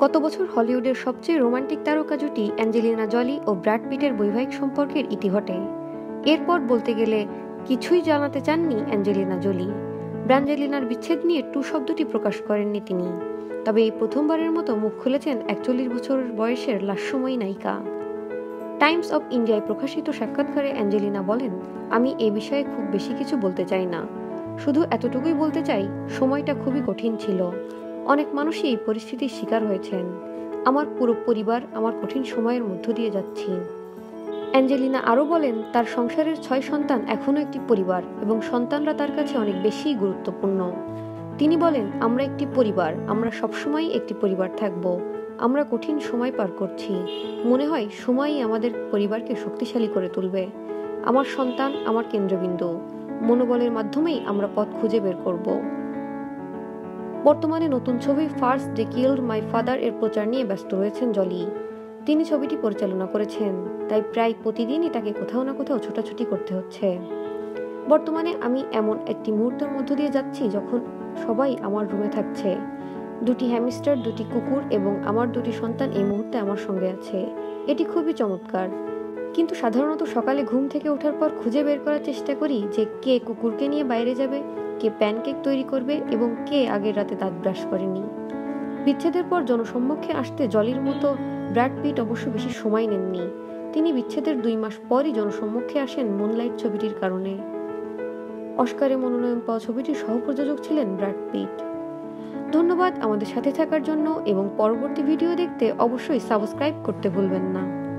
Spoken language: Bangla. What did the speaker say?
গত বছর হলিউডের সবচেয়ে রোমান্টিক তারকা জুটি অ্যাঞ্জেলিনা জলি ও ব্র্যাড পিটের বৈবাহিক সম্পর্কের ইতি ঘটে। এরপর বলতে গেলে কিছুই জানাতে চাননি অ্যাঞ্জেলিনা জলি। ব্র্যাঞ্জেলিনার বিচ্ছেদ নিয়ে টু শব্দটি প্রকাশ করেননি তিনি। তবে এই প্রথমবারের মতো মুখ খুলেছেন 41 বছর বয়সের লাস্যময়ী নায়িকা। টাইমস অব ইন্ডিয়ায় প্রকাশিত সাক্ষাৎকারে অ্যাঞ্জেলিনা বলেন, আমি এ বিষয়ে খুব বেশি কিছু বলতে চাই না, শুধু এতটুকুই বলতে চাই, সময়টা খুবই কঠিন ছিল। অনেক মানুষই এই পরিস্থিতির শিকার হয়েছেন। আমার পুরো পরিবার আমার কঠিন সময়ের মধ্য দিয়ে যাচ্ছি। অ্যাঞ্জেলিনা আরও বলেন, তার সংসারের 6 সন্তান এখনও একটি পরিবার এবং সন্তানরা তার কাছে অনেক বেশি গুরুত্বপূর্ণ। তিনি বলেন, আমরা একটি পরিবার, আমরা সবসময়ই একটি পরিবার থাকব। আমরা কঠিন সময় পার করছি, মনে হয় সময়ই আমাদের পরিবারকে শক্তিশালী করে তুলবে। আমার সন্তান আমার কেন্দ্রবিন্দু, মনোবলের মাধ্যমেই আমরা পথ খুঁজে বের করব। বর্তমানে নতুন ছবি first they killed my father এর প্রচার নিয়ে ব্যস্ত রয়েছেন জলি। তিনি ছবিটি পরিচালনা করেছেন, তাই প্রায় প্রতিদিনই তাকে কোথাও না কোথাও ছোটাছুটি করতে হচ্ছে। বর্তমানে আমি এমন একটি মুহূর্তের মধ্য দিয়ে যাচ্ছি যখন সবাই আমার রুমে থাকছে। 2টি হ্যামস্টার, 2টি কুকুর এবং আমার 2টি সন্তান এই মুহূর্তে আমার সঙ্গে আছে। এটি খুবই চমৎকার। কিন্তু সাধারণত সকালে ঘুম থেকে ওঠার পর খুঁজে বের করার চেষ্টা করি যে কে কুকুরকে নিয়ে বাইরে যাবে, কে প্যানকেক তৈরি করবে এবং কে আগের রাতে দাঁত ব্রাশ করেনি। বিচ্ছেদের পর জনসম্মুখে আসতে জলির মতো ব্র্যাড পিট অবশ্য বেশি সময় নেননি। তিনি বিচ্ছেদের 2 মাস পরই জনসম্মুখে আসেন মুনলাইট ছবিটির কারণে। অস্কারে মনোনয়ন পাওয়া ছবিটির সহ-প্রযোজক ছিলেন ব্র্যাড পিট। ধন্যবাদ আমাদের সাথে থাকার জন্য এবং পরবর্তী ভিডিও দেখতে অবশ্যই সাবস্ক্রাইব করতে ভুলবেন না।